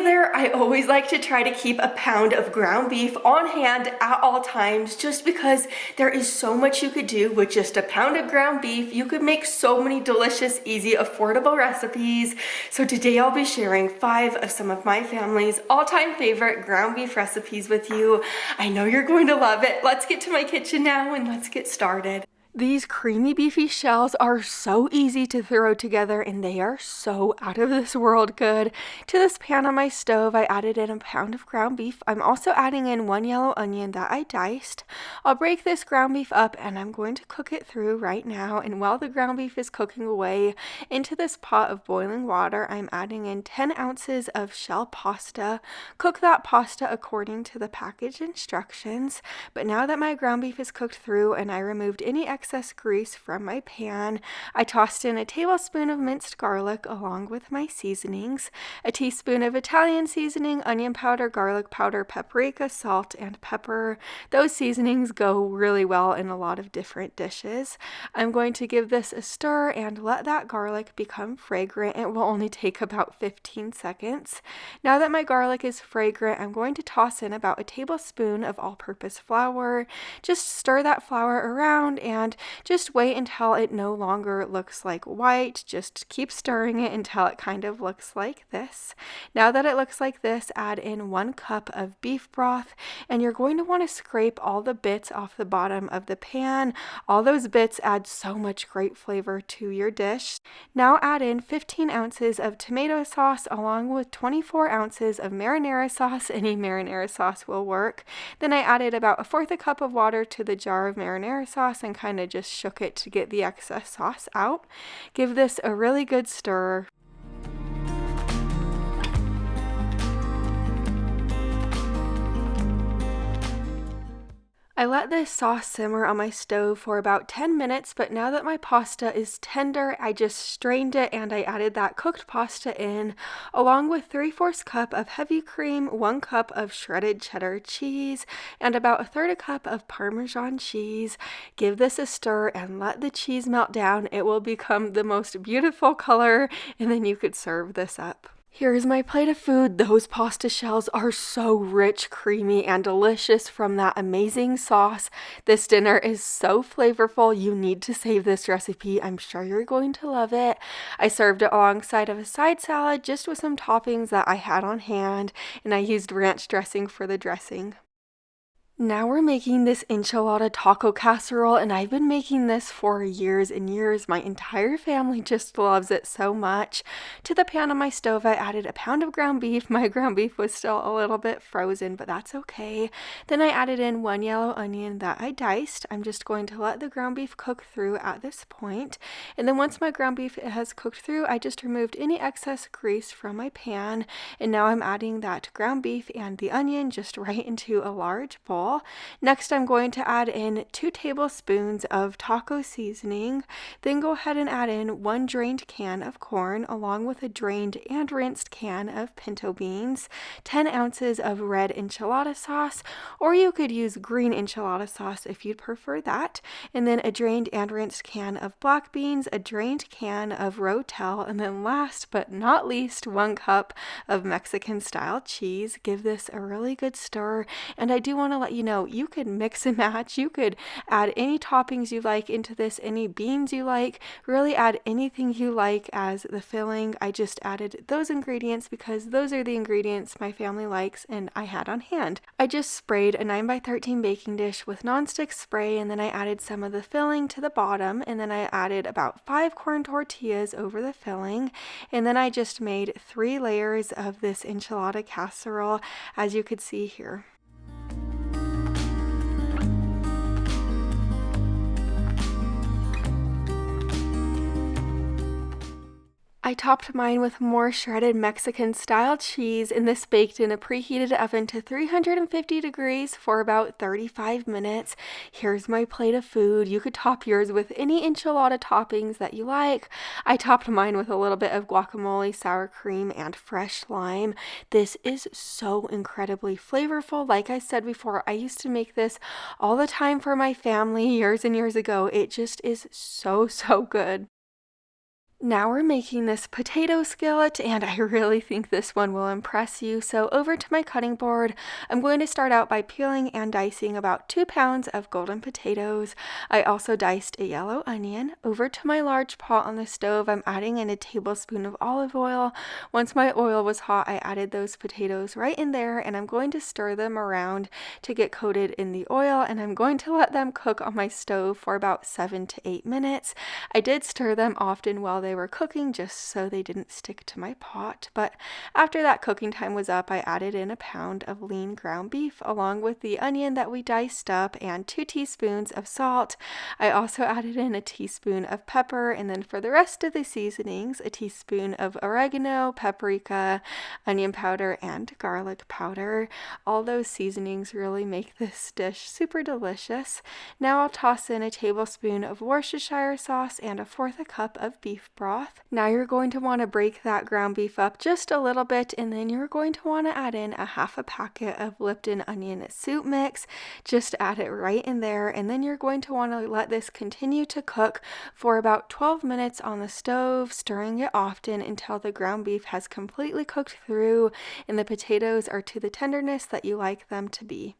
there, I always like to try to keep a pound of ground beef on hand at all times just because there is so much you could do with just a pound of ground beef. You could make so many delicious, easy, affordable recipes. So today I'll be sharing 5 of some of my family's all-time favorite ground beef recipes with you. I know you're going to love it. Let's get to my kitchen now and let's get started. These creamy beefy shells are so easy to throw together and they are so out of this world good. To this pan on my stove, I added in a pound of ground beef. I'm also adding in 1 yellow onion that I diced. I'll break this ground beef up and I'm going to cook it through right now. And while the ground beef is cooking away, into this pot of boiling water, I'm adding in 10 ounces of shell pasta. Cook that pasta according to the package instructions. But now that my ground beef is cooked through and I removed any excess grease from my pan, I tossed in a tablespoon of minced garlic along with my seasonings, a teaspoon of Italian seasoning, onion powder, garlic powder, paprika, salt, and pepper. Those seasonings go really well in a lot of different dishes. I'm going to give this a stir and let that garlic become fragrant. It will only take about 15 seconds. Now that my garlic is fragrant, I'm going to toss in about a tablespoon of all-purpose flour. Just stir that flour around and just wait until it no longer looks like white. Just keep stirring it until it kind of looks like this. Now that it looks like this, add in 1 cup of beef broth, and you're going to want to scrape all the bits off the bottom of the pan. All those bits add so much great flavor to your dish. Now add in 15 ounces of tomato sauce along with 24 ounces of marinara sauce. Any marinara sauce will work. Then I added about 1/4 cup of water to the jar of marinara sauce and kind of just shook it to get the excess sauce out. Give this a really good stir. I let this sauce simmer on my stove for about 10 minutes, but now that my pasta is tender, I just strained it and I added that cooked pasta in, along with 3/4 cup of heavy cream, 1 cup of shredded cheddar cheese, and about 1/3 cup of Parmesan cheese. Give this a stir and let the cheese melt down. It will become the most beautiful color, and then you could serve this up. Here's my plate of food. Those pasta shells are so rich, creamy, and delicious from that amazing sauce. This dinner is so flavorful. You need to save this recipe. I'm sure you're going to love it. I served it alongside of a side salad just with some toppings that I had on hand, and I used ranch dressing for the dressing. Now we're making this enchilada taco casserole, and I've been making this for years and years. My entire family just loves it so much. To the pan on my stove, I added a pound of ground beef. My ground beef was still a little bit frozen, but that's okay. Then I added in 1 yellow onion that I diced. I'm just going to let the ground beef cook through at this point. And then once my ground beef has cooked through, I just removed any excess grease from my pan. And now I'm adding that ground beef and the onion just right into a large bowl. Next, I'm going to add in 2 tablespoons of taco seasoning. Then go ahead and add in 1 drained can of corn along with a drained and rinsed can of pinto beans, 10 ounces of red enchilada sauce, or you could use green enchilada sauce if you'd prefer that, and then a drained and rinsed can of black beans, a drained can of rotel, and then last but not least, 1 cup of Mexican style cheese. Give this a really good stir, and I do want to let you know you could mix and match. You could add any toppings you like into this, any beans you like, really add anything you like as the filling. I just added those ingredients because those are the ingredients my family likes and I had on hand. I just sprayed a 9x13 baking dish with nonstick spray, and then I added some of the filling to the bottom, and then I added about 5 corn tortillas over the filling, and then I just made 3 layers of this enchilada casserole, as you could see here. I topped mine with more shredded Mexican style cheese, and this baked in a preheated oven to 350 degrees for about 35 minutes. Here's my plate of food. You could top yours with any enchilada toppings that you like. I topped mine with a little bit of guacamole, sour cream, and fresh lime. This is so incredibly flavorful. Like I said before, I used to make this all the time for my family years and years ago. It just is so good. Now we're making this potato skillet, and I really think this one will impress you. So over to my cutting board, I'm going to start out by peeling and dicing about 2 pounds of golden potatoes. I also diced a yellow onion. Over to my large pot on the stove, I'm adding in a tablespoon of olive oil. Once my oil was hot, I added those potatoes right in there, and I'm going to stir them around to get coated in the oil, and I'm going to let them cook on my stove for about 7 to 8 minutes. I did stir them often while they were cooking just so they didn't stick to my pot, but after that cooking time was up, I added in a pound of lean ground beef along with the onion that we diced up and 2 teaspoons of salt. I also added in a teaspoon of pepper, and then for the rest of the seasonings, a teaspoon of oregano, paprika, onion powder, and garlic powder. All those seasonings really make this dish super delicious. Now I'll toss in a tablespoon of Worcestershire sauce and 1/4 cup of beef broth. Now you're going to want to break that ground beef up just a little bit, and then you're going to want to add in a 1/2 packet of Lipton onion soup mix. Just add it right in there, and then you're going to want to let this continue to cook for about 12 minutes on the stove, stirring it often until the ground beef has completely cooked through and the potatoes are to the tenderness that you like them to be.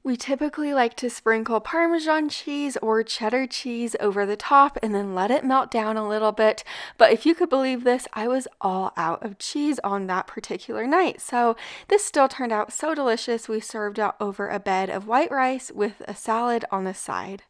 We typically like to sprinkle Parmesan cheese or cheddar cheese over the top and then let it melt down a little bit. But if you could believe this, I was all out of cheese on that particular night. So this still turned out so delicious. We served out over a bed of white rice with a salad on the side.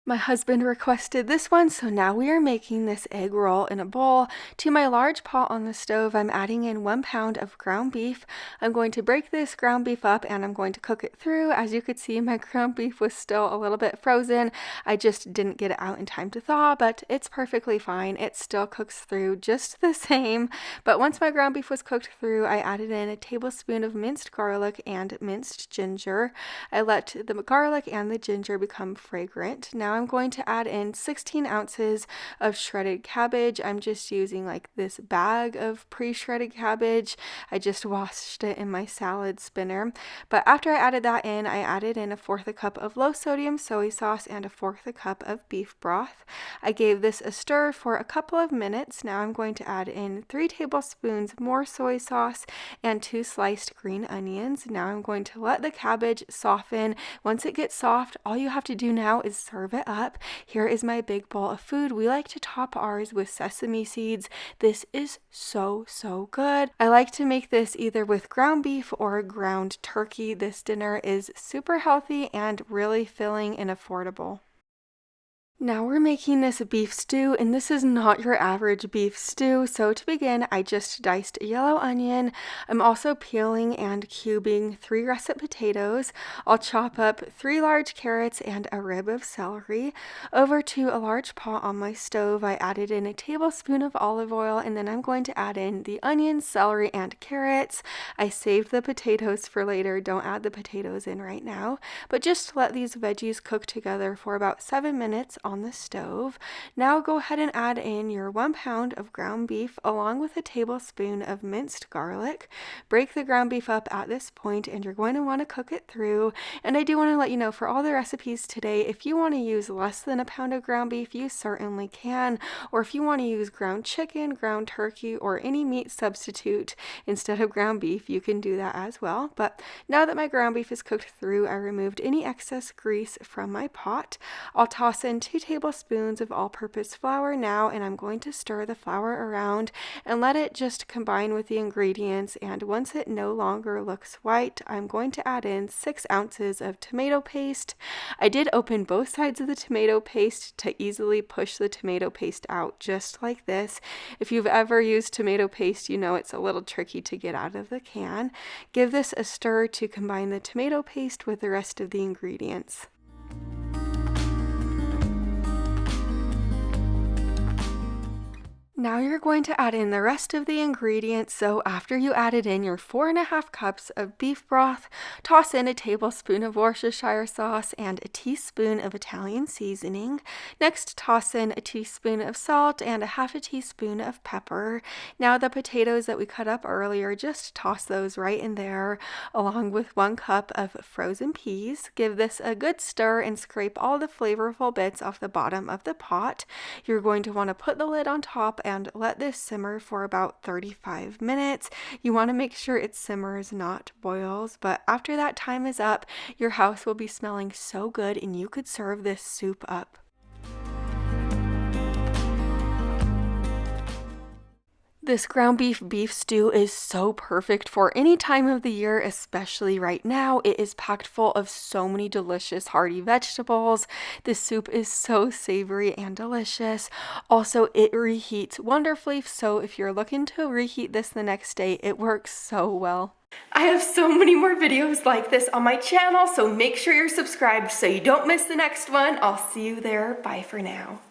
My husband requested this one, so now we are making this egg roll in a bowl. To my large pot on the stove, I'm adding in 1 pound of ground beef. I'm going to break this ground beef up and I'm going to cook it through. As you could see, my ground beef was still a little bit frozen. I just didn't get it out in time to thaw, but it's perfectly fine. It still cooks through just the same. But once my ground beef was cooked through, I added in a tablespoon of minced garlic and minced ginger. I let the garlic and the ginger become fragrant. Now I'm going to add in 16 ounces of shredded cabbage. I'm just using like this bag of pre-shredded cabbage. I just washed it in my salad spinner. But after I added that in, I added in 1/4 cup of low sodium soy sauce and 1/4 cup of beef broth. I gave this a stir for a couple of minutes. Now I'm going to add in 3 tablespoons more soy sauce and 2 sliced green onions. Now I'm going to let the cabbage soften. Once it gets soft, all you have to do now is serve it up. Here is my big bowl of food. We like to top ours with sesame seeds. This is so good. I like to make this either with ground beef or ground turkey. This dinner is super healthy and really filling and affordable. Now we're making this beef stew, and this is not your average beef stew. So to begin, I just diced a yellow onion. I'm also peeling and cubing 3 russet potatoes. I'll chop up 3 large carrots and a rib of celery. Over to a large pot on my stove, I added in a tablespoon of olive oil, and then I'm going to add in the onions, celery, and carrots. I saved the potatoes for later. Don't add the potatoes in right now, but just let these veggies cook together for about 7 minutes on the stove. Now go ahead and add in your 1 pound of ground beef along with a tablespoon of minced garlic. Break the ground beef up at this point, and you're going to want to cook it through. And I do want to let you know, for all the recipes today, if you want to use less than a pound of ground beef, you certainly can. Or if you want to use ground chicken, ground turkey, or any meat substitute instead of ground beef, you can do that as well. But now that my ground beef is cooked through, I removed any excess grease from my pot. I'll toss in 2 tablespoons of all-purpose flour now, and I'm going to stir the flour around and let it just combine with the ingredients. And once it no longer looks white, I'm going to add in 6 ounces of tomato paste. I did open both sides of the tomato paste to easily push the tomato paste out, just like this. If you've ever used tomato paste, you know it's a little tricky to get out of the can. Give this a stir to combine the tomato paste with the rest of the ingredients. Now you're going to add in the rest of the ingredients. So after you added in your 4.5 cups of beef broth, toss in a tablespoon of Worcestershire sauce and a teaspoon of Italian seasoning. Next, toss in a teaspoon of salt and a half a teaspoon of pepper. Now the potatoes that we cut up earlier, just toss those right in there, along with 1 cup of frozen peas. Give this a good stir and scrape all the flavorful bits off the bottom of the pot. You're going to want to put the lid on top and let this simmer for about 35 minutes. You want to make sure it simmers, not boils, but after that time is up, your house will be smelling so good and you could serve this soup up. This ground beef stew is so perfect for any time of the year, especially right now. It is packed full of so many delicious hearty vegetables. This soup is so savory and delicious. Also, it reheats wonderfully, so if you're looking to reheat this the next day, it works so well. I have so many more videos like this on my channel, so make sure you're subscribed so you don't miss the next one. I'll see you there. Bye for now.